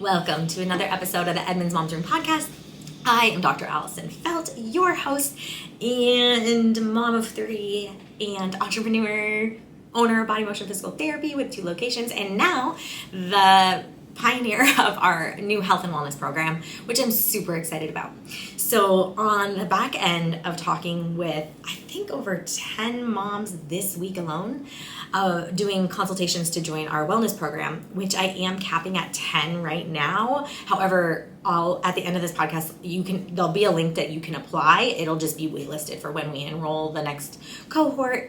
Welcome to another episode of the Edmonds Mom's Room podcast. I am Dr. Allison Felt, your host and mom of three and entrepreneur, owner of Body Motion Physical Therapy with 2 locations, and now the pioneer of our new health and wellness program, which I'm super excited about. So on the back end of talking with, I think over 10 moms this week alone, doing consultations to join our wellness program, which I am capping at 10 right now. However, at the end of this podcast, there'll be a link that you can apply. It'll just be waitlisted for when we enroll the next cohort,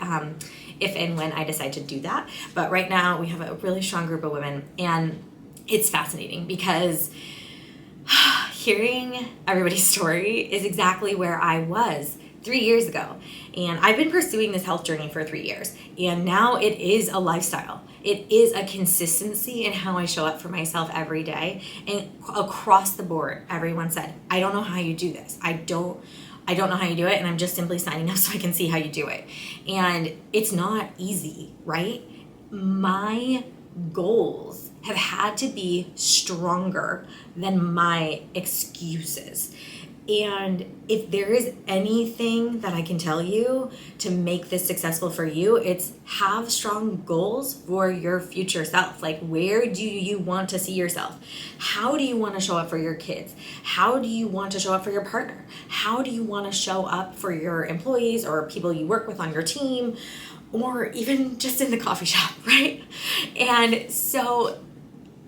if and when I decide to do that. But right now we have a really strong group of women, and it's fascinating because hearing everybody's story is exactly where I was 3 years ago. And I've been pursuing this health journey for 3 years. And now it is a lifestyle. It is a consistency in how I show up for myself every day. And across the board, everyone said, I don't know how you do this. I don't know how you do it. And I'm just simply signing up so I can see how you do it. And it's not easy, right? My goals have had to be stronger than my excuses. And if there is anything that I can tell you to make this successful for you, it's have strong goals for your future self. Like, where do you want to see yourself? How do you want to show up for your kids? How do you want to show up for your partner? How do you want to show up for your employees or people you work with on your team, or even just in the coffee shop, right? And so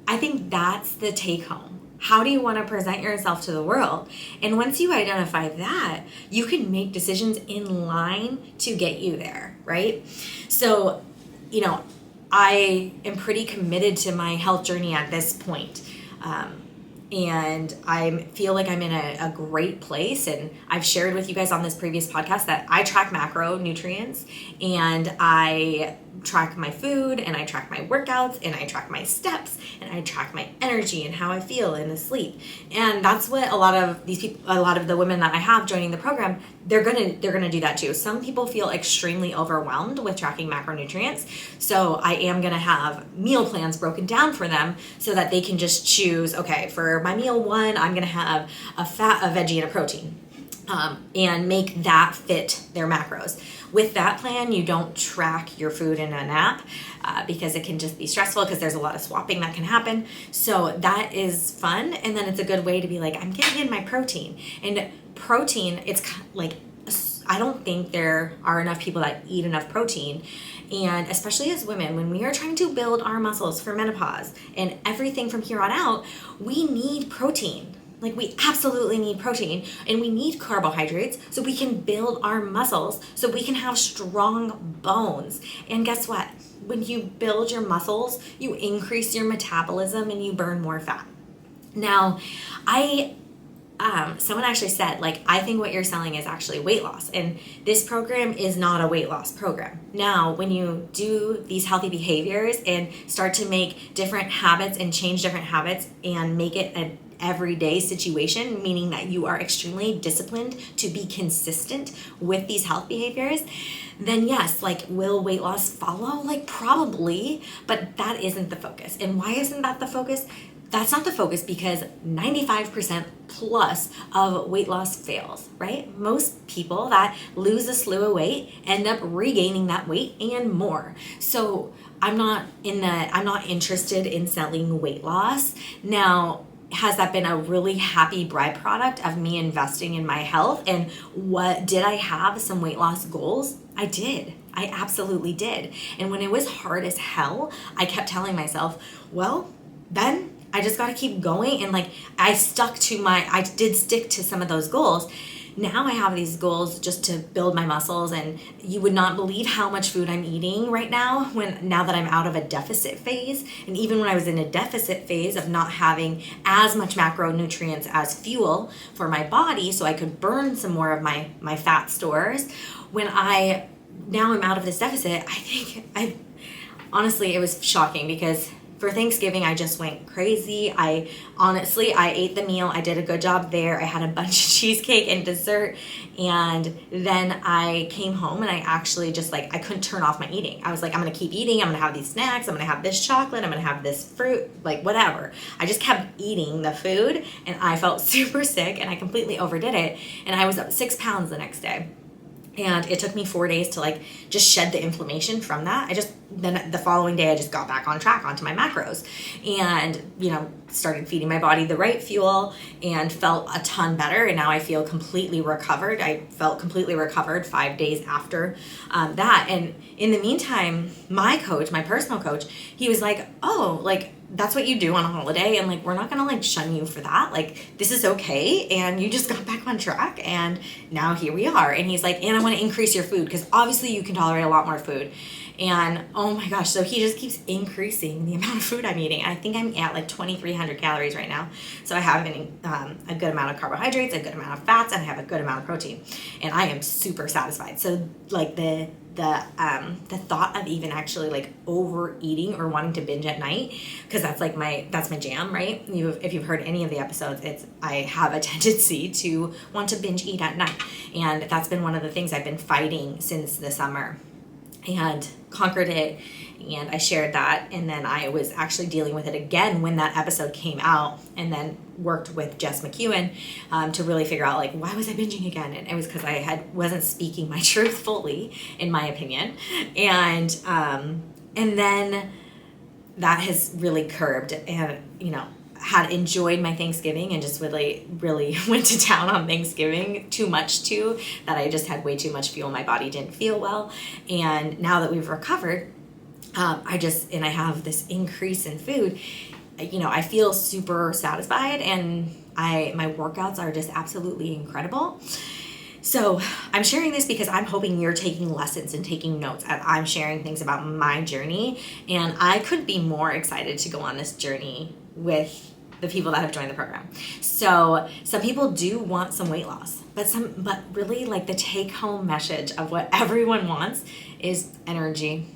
I think that's the take home. How do you want to present yourself to the world? And once you identify that, you can make decisions in line to get you there, right? So, I am pretty committed to my health journey at this point. And I feel like I'm in a great place. And I've shared with you guys on this previous podcast that I track macronutrients, and I track my food, and I track my workouts, and I track my steps, and I track my energy and how I feel in the sleep. And that's what a lot of the women that I have joining the program, they're gonna do that too. Some people feel extremely overwhelmed with tracking macronutrients. So I am gonna have meal plans broken down for them so that they can just choose, okay, for my meal 1, I'm gonna have a veggie, and a protein. And make that fit their macros. With that plan, you don't track your food in an app because it can just be stressful because there's a lot of swapping that can happen. So that is fun. And then it's a good way to be like, I'm getting in my protein. And protein, it's like, I don't think there are enough people that eat enough protein. And especially as women, when we are trying to build our muscles for menopause and everything from here on out, we need protein. Like, we absolutely need protein, and we need carbohydrates so we can build our muscles, so we can have strong bones. And guess what? When you build your muscles, you increase your metabolism and you burn more fat. Now, someone actually said, I think what you're selling is actually weight loss, and this program is not a weight loss program. Now, when you do these healthy behaviors and start to make different habits and change different habits and make it an everyday situation, meaning that you are extremely disciplined to be consistent with these health behaviors, then yes, will weight loss follow? Probably, but that isn't the focus. And why isn't that the focus? That's not the focus because 95% plus of weight loss fails, right? Most people that lose a slew of weight end up regaining that weight and more. So I'm not interested in selling weight loss. Now, has that been a really happy byproduct of me investing in my health? And did I have some weight loss goals? I did. I absolutely did. And when it was hard as hell, I kept telling myself, well, then I just got to keep going. And I did stick to some of those goals. Now I have these goals just to build my muscles, and you would not believe how much food I'm eating right now now that I'm out of a deficit phase. And even when I was in a deficit phase of not having as much macronutrients as fuel for my body so I could burn some more of my fat stores, now I'm out of this deficit, honestly, it was shocking because for Thanksgiving, I just went crazy. I ate the meal. I did a good job there. I had a bunch of cheesecake and dessert. And then I came home and I actually just like, I couldn't turn off my eating. I was like, I'm going to keep eating. I'm going to have these snacks. I'm going to have this chocolate. I'm going to have this fruit, like whatever. I just kept eating the food and I felt super sick and I completely overdid it. And I was up 6 pounds the next day. And it took me 4 days to like just shed the inflammation from that. Then the following day I just got back on track onto my macros and, started feeding my body the right fuel and felt a ton better. And now I feel completely recovered. I felt completely recovered 5 days after that. And in the meantime, my personal coach, he was like, oh, like, that's what you do on a holiday, and like we're not gonna like shun you for that. Like this is okay, and you just got back on track, and now here we are. And he's like, and I want to increase your food because obviously you can tolerate a lot more food. And oh my gosh, so he just keeps increasing the amount of food I'm eating. I think I'm at like 2,300 calories right now. So I have a good amount of carbohydrates, a good amount of fats, and I have a good amount of protein, and I am super satisfied. So like the thought of even actually like overeating or wanting to binge at night, because that's my jam, right? If you've heard any of the episodes, I have a tendency to want to binge eat at night, and that's been one of the things I've been fighting since the summer, and conquered it. And I shared that, and then I was actually dealing with it again when that episode came out, and then worked with Jess McEwen to really figure out like, why was I binging again? And it was because I wasn't speaking my truth fully, in my opinion, and then that has really curbed, and had enjoyed my Thanksgiving and just really, really went to town on Thanksgiving too much too, that I just had way too much fuel. My body didn't feel well. And now that we've recovered, I have this increase in food, I feel super satisfied, and my workouts are just absolutely incredible. So I'm sharing this because I'm hoping you're taking lessons and taking notes as I'm sharing things about my journey, and I couldn't be more excited to go on this journey with the people that have joined the program. So some people do want some weight loss, but really like the take home message of what everyone wants is energy.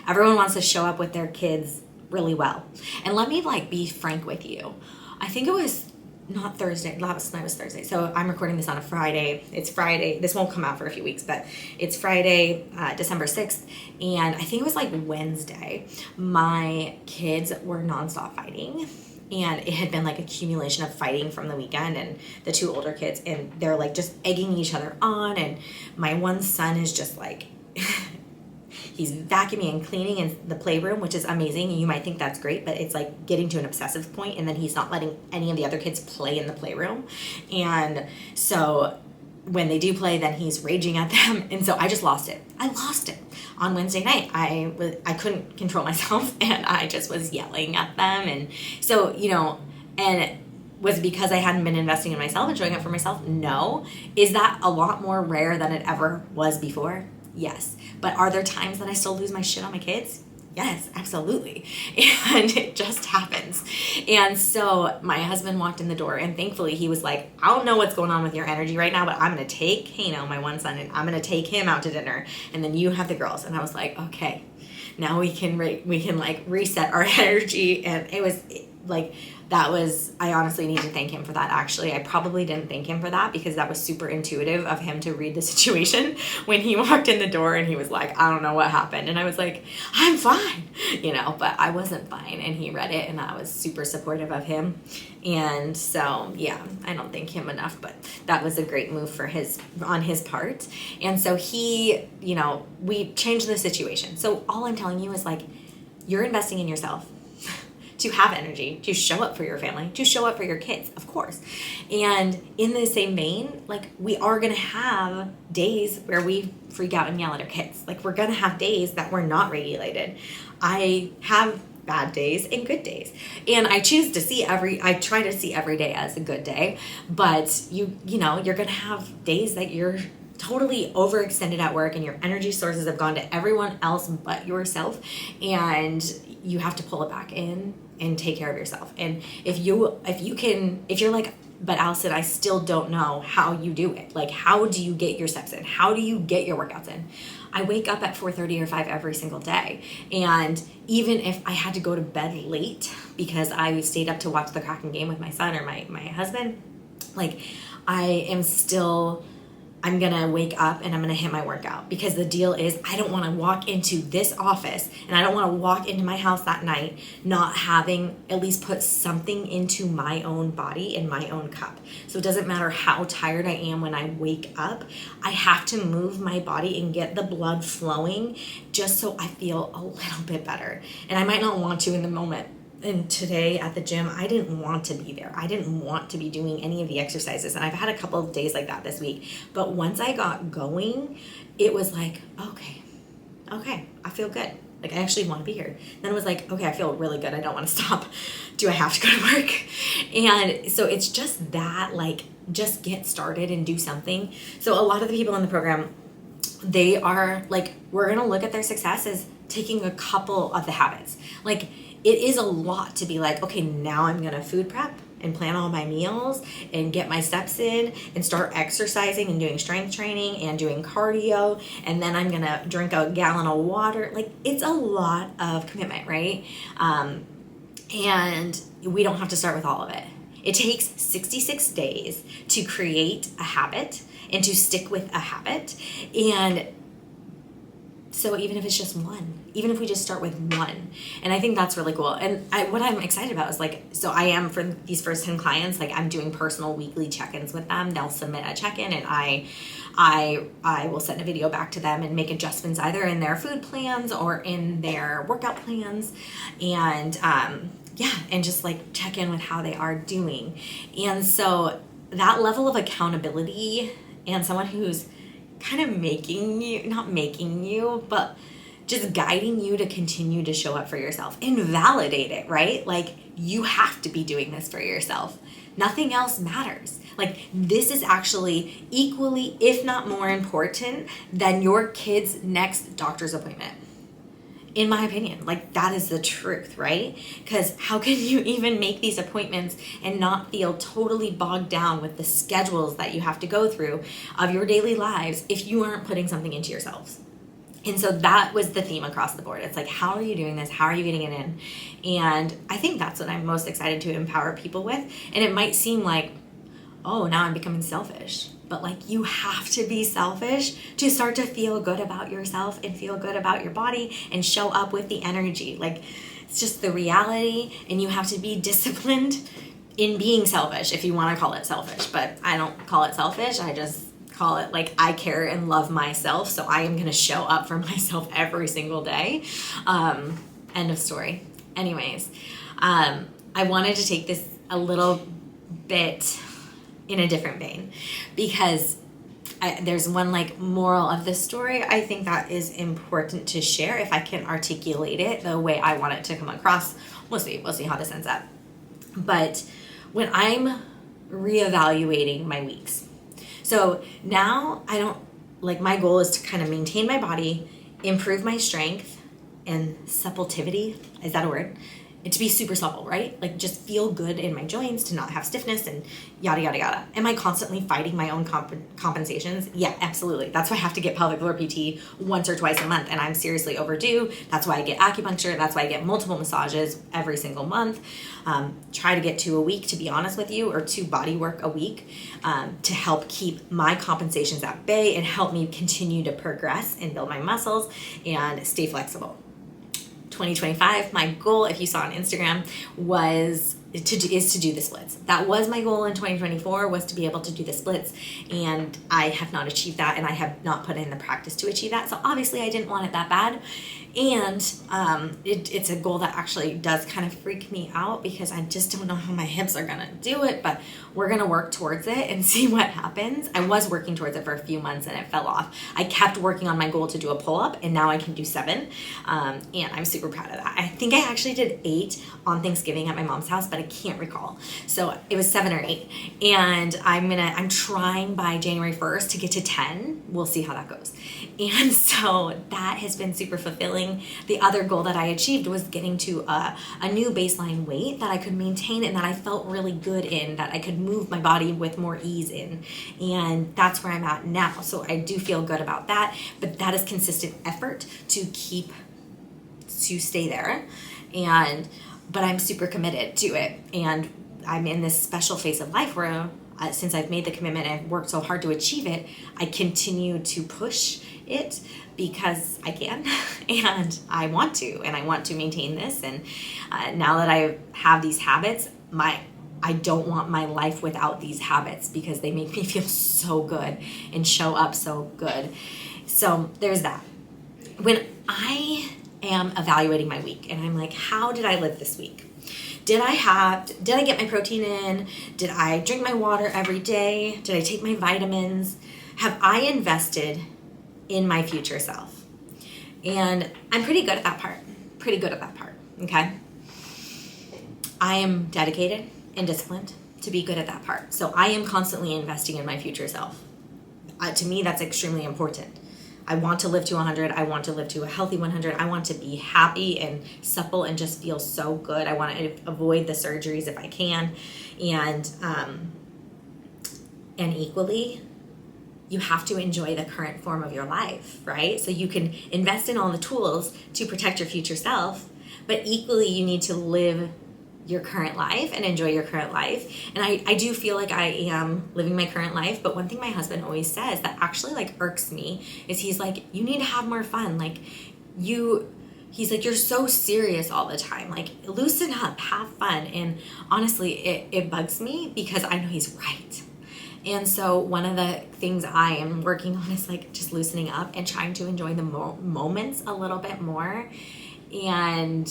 Everyone wants to show up with their kids really well. And let me like be frank with you. I think it was not Thursday. Last night was Thursday. So I'm recording this on a Friday. It's Friday. This won't come out for a few weeks, but it's Friday, December 6th. And I think it was like Wednesday. My kids were nonstop fighting. And it had been like accumulation of fighting from the weekend, and the two older kids, and they're like just egging each other on. And my one son is just like, he's vacuuming and cleaning in the playroom, which is amazing. You might think that's great, but it's like getting to an obsessive point, and then he's not letting any of the other kids play in the playroom. And so when they do play, then he's raging at them. And so I just lost it. I lost it. On Wednesday night, I couldn't control myself, and I just was yelling at them. And so, and was it because I hadn't been investing in myself and showing up for myself? No. Is that a lot more rare than it ever was before? Yes. But are there times that I still lose my shit on my kids? Yes, absolutely. And it just happens. And so my husband walked in the door, and thankfully he was like, I don't know what's going on with your energy right now, but I'm going to take Kano, my one son, and I'm going to take him out to dinner. And then you have the girls. And I was like, okay, now we can like reset our energy. And it was like, I honestly need to thank him for that. Actually, I probably didn't thank him for that because that was super intuitive of him to read the situation when he walked in the door and he was like, I don't know what happened. And I was like, I'm fine, but I wasn't fine. And he read it, and I was super supportive of him. And so, yeah, I don't thank him enough, but that was a great move on his part. And so he, we changed the situation. So all I'm telling you is like, you're investing in yourself to have energy, to show up for your family, to show up for your kids, of course. And in the same vein, like we are going to have days where we freak out and yell at our kids. Like we're going to have days that we're not regulated. I have bad days and good days. And I try to see every day as a good day, but you're going to have days that you're totally overextended at work and your energy sources have gone to everyone else but yourself, and you have to pull it back in and take care of yourself. And if you're like, but Allison, I still don't know how you do it. Like, how do you get your steps in? How do you get your workouts in? I wake up at 4:30 or 5 every single day. And even if I had to go to bed late because I stayed up to watch the Kraken game with my son or my husband, like I'm going to wake up and I'm going to hit my workout, because the deal is I don't want to walk into this office and I don't want to walk into my house that night not having at least put something into my own body in my own cup. So it doesn't matter how tired I am when I wake up, I have to move my body and get the blood flowing just so I feel a little bit better. And I might not want to in the moment. And today at the gym, I didn't want to be there. I didn't want to be doing any of the exercises. And I've had a couple of days like that this week. But once I got going, it was like, okay, I feel good. Like, I actually want to be here. Then it was like, okay, I feel really good. I don't want to stop. Do I have to go to work? And so it's just that, like, just get started and do something. So a lot of the people in the program, they are like, we're going to look at their success as taking a couple of the habits. Like, it is a lot to be like, okay, now I'm going to food prep and plan all my meals and get my steps in and start exercising and doing strength training and doing cardio. And then I'm going to drink a gallon of water. Like, it's a lot of commitment, right? And we don't have to start with all of it. It takes 66 days to create a habit and to stick with a habit. And so even if it's just one, even if we just start with one, and I think that's really cool. And what I'm excited about is, like, so I am, for these first 10 clients, like, I'm doing personal weekly check-ins with them. They'll submit a check-in and I will send a video back to them and make adjustments either in their food plans or in their workout plans. And and just like check in with how they are doing. And so that level of accountability and someone who's kind of not making you, but just guiding you to continue to show up for yourself and validate it, right? Like, you have to be doing this for yourself. Nothing else matters. Like, this is actually equally, if not more important than your kid's next doctor's appointment. In my opinion, like, that is the truth, right? Because how can you even make these appointments and not feel totally bogged down with the schedules that you have to go through of your daily lives if you aren't putting something into yourselves? And so that was the theme across the board. It's like, how are you doing this? How are you getting it in? And I think that's what I'm most excited to empower people with. And it might seem like, oh, now I'm becoming selfish. But, like, you have to be selfish to start to feel good about yourself and feel good about your body and show up with the energy. Like, it's just the reality, and you have to be disciplined in being selfish, if you want to call it selfish. But I don't call it selfish. I just call it, like, I care and love myself, so I am going to show up for myself every single day. End of story. Anyways, I wanted to take this a little bit in a different vein, because there's one, like, moral of this story I think that is important to share if I can articulate it the way I want it to come across. We'll see how this ends up. But when I'm reevaluating my weeks, so now my goal is to kind of maintain my body, improve my strength and suppletivity. Is that a word? And to be super supple, right? Like, just feel good in my joints, to not have stiffness and yada, yada, yada. Am I constantly fighting my own compensations? Yeah, absolutely. That's why I have to get pelvic floor PT once or twice a month, and I'm seriously overdue. That's why I get acupuncture. That's why I get multiple massages every single month. Try to get 2 a week, to be honest with you, or 2 body work a week, to help keep my compensations at bay and help me continue to progress and build my muscles and stay flexible. 2025, my goal, if you saw on Instagram, is to do the splits. That was my goal in 2024, was to be able to do the splits, and I have not achieved that, and I have not put in the practice to achieve that. So obviously I didn't want it that bad, and it's a goal that actually does kind of freak me out, because I just don't know how my hips are gonna do it, but we're gonna work towards it and see what happens. I was working towards it for a few months and it fell off. I kept working on my goal to do a pull-up, and now I can do 7, and I'm super proud of that. I think I actually did 8 on Thanksgiving at my mom's house, but but I can't recall. So it was 7 or 8. And I'm trying by January 1st to get to 10. We'll see how that goes. And so that has been super fulfilling. The other goal that I achieved was getting to a new baseline weight that I could maintain and that I felt really good in, that I could move my body with more ease in. And that's where I'm at now. So I do feel good about that, but that is consistent effort to stay there. But I'm super committed to it. And I'm in this special phase of life where since I've made the commitment and I've worked so hard to achieve it, I continue to push it because I can and I want to maintain this. And now that I have these habits, I don't want my life without these habits because they make me feel so good and show up so good. So there's that. When I am evaluating my week and I'm like, how did I live this week? Did I get my protein in? Did I drink my water every day? Did I take my vitamins? Have I invested in my future self? And I'm pretty good at that part. Okay? I am dedicated and disciplined to be good at that part. So I am constantly investing in my future self. To me, that's extremely important. I want to live to 100. I want to live to a healthy 100. I want to be happy and supple and just feel so good. I want to avoid the surgeries if I can. And equally, you have to enjoy the current form of your life, right? So you can invest in all the tools to protect your future self, but equally you need to live your current life and enjoy your current life. And I do feel like I am living my current life, but one thing my husband always says that actually like irks me is he's like, you need to have more fun. Like he's like, you're so serious all the time. Like loosen up, have fun. And honestly, it bugs me because I know he's right. And so one of the things I am working on is like just loosening up and trying to enjoy the moments a little bit more. And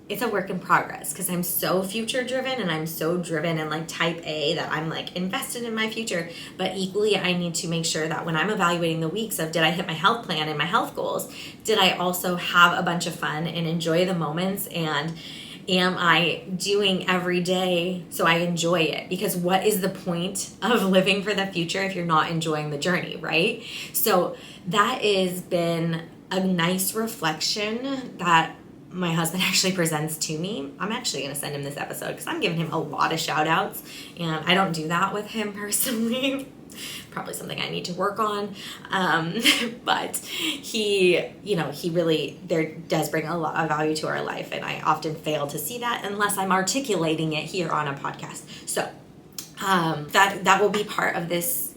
it's a work in progress because I'm so future driven and I'm so driven and like type A that I'm like invested in my future. But equally, I need to make sure that when I'm evaluating the weeks of did I hit my health plan and my health goals, did I also have a bunch of fun and enjoy the moments, and am I doing every day so I enjoy it? Because what is the point of living for the future if you're not enjoying the journey, right? So that has been a nice reflection that my husband actually presents to me. I'm actually going to send him this episode because I'm giving him a lot of shout outs, and I don't do that with him personally. Probably something I need to work on. But he really, there does bring a lot of value to our life, and I often fail to see that unless I'm articulating it here on a podcast. So that will be part of this,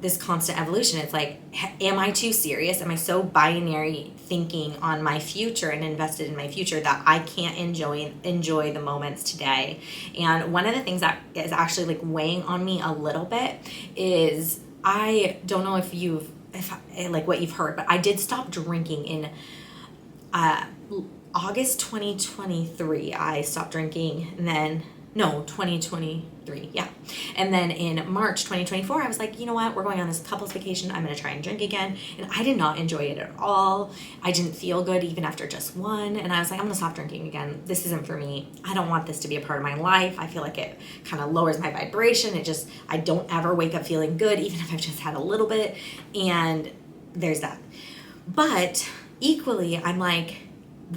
this constant evolution. It's like, am I too serious? Am I so binary thinking on my future and invested in my future that I can't enjoy the moments today? And one of the things that is actually like weighing on me a little bit is, I don't know if what you've heard, but I did stop drinking in August 2023. I stopped drinking, and then 2023, yeah. And then in March 2024, I was like, you know what? We're going on this couples vacation. I'm going to try and drink again. And I did not enjoy it at all. I didn't feel good even after just one. And I was like, I'm going to stop drinking again. This isn't for me. I don't want this to be a part of my life. I feel like it kind of lowers my vibration. I don't ever wake up feeling good, even if I've just had a little bit. And there's that. But equally, I'm like,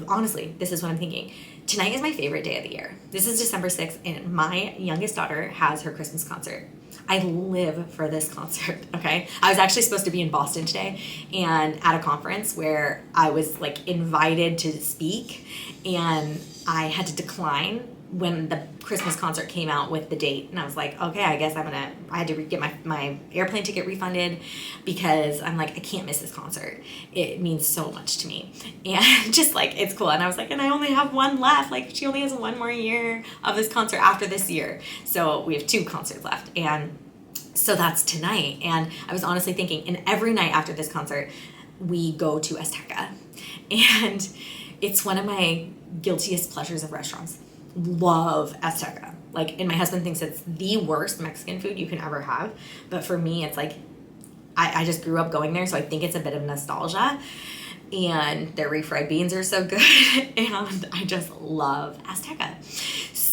honestly, this is what I'm thinking. Tonight is my favorite day of the year. This is December 6th, and my youngest daughter has her Christmas concert. I live for this concert, okay? I was actually supposed to be in Boston today and at a conference where I was like invited to speak, and I had to decline when the Christmas concert came out with the date. And I was like, okay, I guess I had to get my airplane ticket refunded because I'm like, I can't miss this concert. It means so much to me. And just like, it's cool. And I was like, and I only have one left. Like, she only has one more year of this concert after this year. So we have 2 concerts left. And so that's tonight. And I was honestly thinking, and every night after this concert, we go to Azteca. And it's one of my guiltiest pleasures of restaurants. Love Azteca. Like, and my husband thinks it's the worst Mexican food you can ever have. But for me, it's like, I just grew up going there, so I think it's a bit of nostalgia. And their refried beans are so good. And I just love Azteca.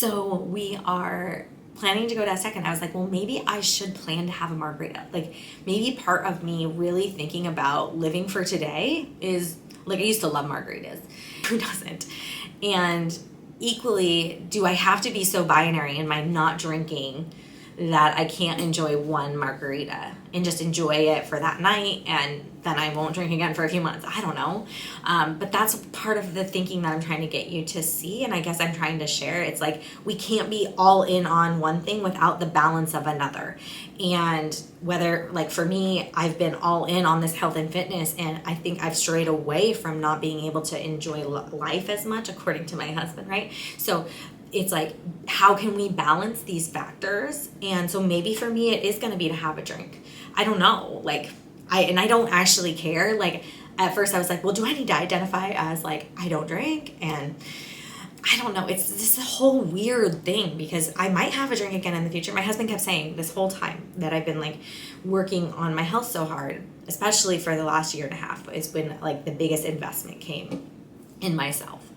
So we are planning to go to Azteca, and I was like, well, maybe I should plan to have a margarita. Like, maybe part of me really thinking about living for today is, like, I used to love margaritas. Who doesn't? And equally, do I have to be so binary in my not drinking that I can't enjoy one margarita and just enjoy it for that night, and then I won't drink again for a few months? I don't know. But that's part of the thinking that I'm trying to get you to see, and I guess I'm trying to share. It's like, we can't be all in on one thing without the balance of another. And whether, like for me, I've been all in on this health and fitness, and I think I've strayed away from not being able to enjoy life as much, according to my husband, right? So it's like, how can we balance these factors? And so maybe for me, it is going to be to have a drink. I don't know. Like, I don't actually care. Like, at first I was like, well, do I need to identify as like, I don't drink? And I don't know. It's this whole weird thing, because I might have a drink again in the future. My husband kept saying this whole time that I've been like working on my health so hard, especially for the last year and a half. It's been like the biggest investment came in myself.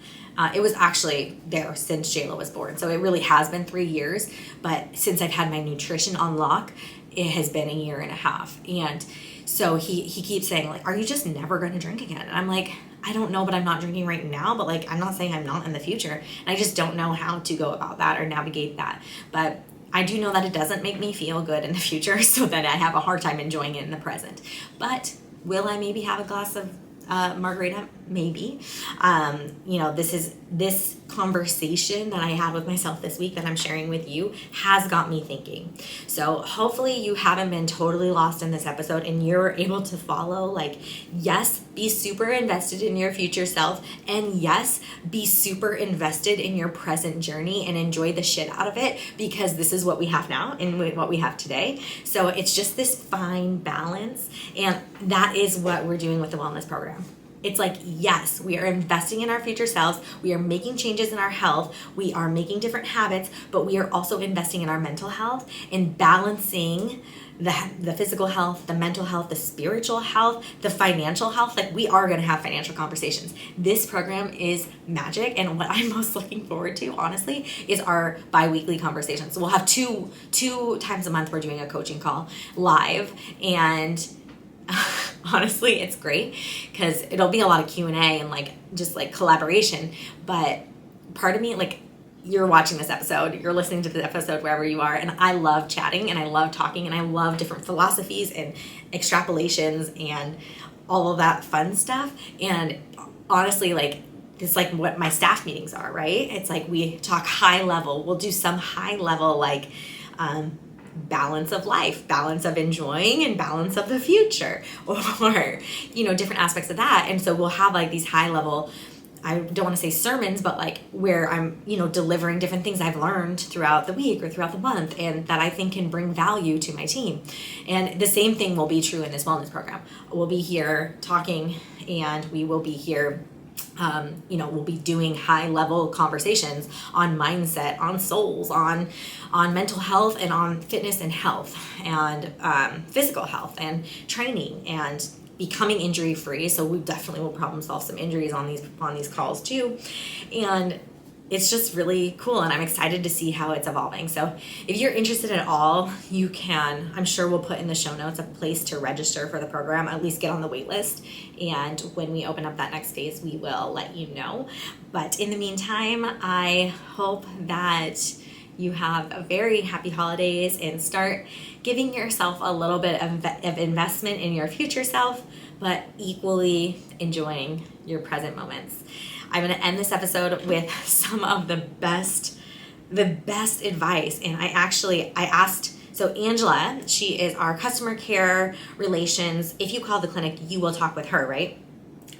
It was actually there since Jayla was born. So it really has been 3 years. But since I've had my nutrition on lock, it has been a year and a half. And so he keeps saying, like, are you just never going to drink again? And I'm like, I don't know, but I'm not drinking right now. But like, I'm not saying I'm not in the future. And I just don't know how to go about that or navigate that. But I do know that it doesn't make me feel good in the future, so that I have a hard time enjoying it in the present. But will I maybe have a glass of margarita? Maybe. This conversation that I had with myself this week that I'm sharing with you has got me thinking. So hopefully you haven't been totally lost in this episode, and you're able to follow, like, yes, be super invested in your future self, and yes, be super invested in your present journey and enjoy the shit out of it, because this is what we have now and what we have today. So it's just this fine balance, and that is what we're doing with the wellness program. It's like, yes, we are investing in our future selves. We are making changes in our health. We are making different habits, but we are also investing in our mental health and balancing the physical health, the mental health, the spiritual health, the financial health. Like, we are going to have financial conversations. This program is magic. And what I'm most looking forward to, honestly, is our bi-weekly conversations. So we'll have two times a month. We're doing a coaching call live, and honestly, it's great because it'll be a lot of Q&A and like just like collaboration. But part of me, like, you're watching this episode, you're listening to the episode wherever you are, and I love chatting and I love talking and I love different philosophies and extrapolations and all of that fun stuff. And honestly, like, it's like what my staff meetings are, right? It's like we talk high level. We'll do some high level, like, balance of life, balance of enjoying, and balance of the future, or different aspects of that. And so we'll have like these high level, I don't want to say sermons, but like where I'm delivering different things I've learned throughout the week or throughout the month, and that I think can bring value to my team. And the same thing will be true in this wellness program. We'll be here talking, and we will be here we'll be doing high level conversations on mindset, on souls, on mental health, and on fitness and health, and physical health and training, and becoming injury free. So we definitely will problem solve some injuries on these calls too. And it's just really cool, and I'm excited to see how it's evolving. So if you're interested at all, you can, I'm sure we'll put in the show notes a place to register for the program, at least get on the wait list. And when we open up that next phase, we will let you know. But in the meantime, I hope that you have a very happy holidays and start giving yourself a little bit of investment in your future self, but equally enjoying your present moments. I'm going to end this episode with some of the best advice. And I asked, so Angela, she is our customer care relations. If you call the clinic, you will talk with her, right?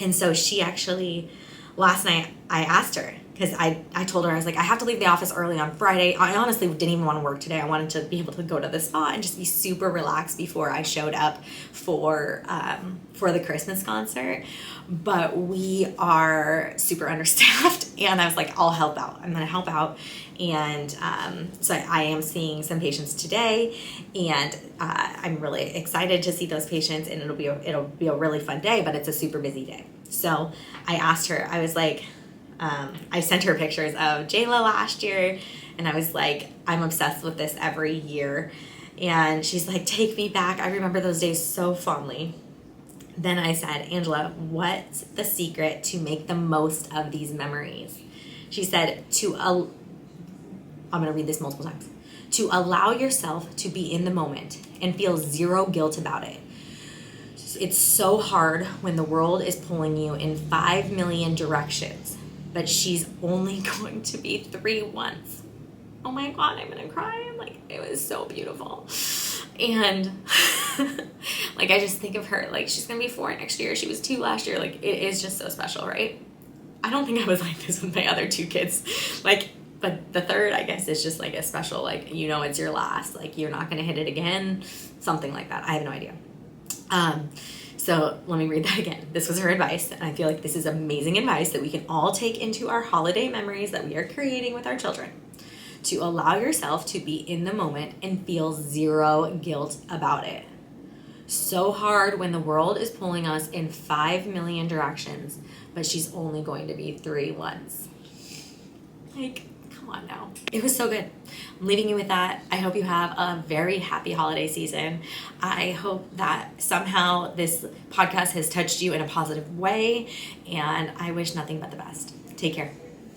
And so she actually, last night, I asked her, because I told her, I was like, I have to leave the office early on Friday. I honestly didn't even want to work today. I wanted to be able to go to the spa and just be super relaxed before I showed up for the Christmas concert. But we are super understaffed, and I was like, I'll help out. I'm going to help out. And so I am seeing some patients today, and I'm really excited to see those patients, and it'll be a really fun day, but it's a super busy day. So I asked her, I was like, I sent her pictures of Jayla last year, And I was like, I'm obsessed with this every year. And she's like, take me back. I remember those days so fondly. Then I said, Angela, what's the secret to make the most of these memories? She said, I'm going to read this multiple times. To allow yourself to be in the moment and feel zero guilt about it. It's so hard when the world is pulling you in 5 million directions, but she's only going to be 3 once. Oh my God, I'm going to cry. Like, it was so beautiful. And like, I just think of her, like, she's going to be 4 next year. She was 2 last year. Like, it is just so special, right? I don't think I was like this with my other 2 kids. Like, but the third, I guess, is just like a special, like, you know, it's your last, like, you're not going to hit it again. Something like that. I have no idea. So let me read that again. This was her advice. And I feel like this is amazing advice that we can all take into our holiday memories that we are creating with our children. To allow yourself to be in the moment and feel zero guilt about it. So hard when the world is pulling us in 5 million directions, but she's only going to be 3 once. Like, come on now. It was so good. I'm leaving you with that. I hope you have a very happy holiday season. I hope that somehow this podcast has touched you in a positive way, and I wish nothing but the best. Take care.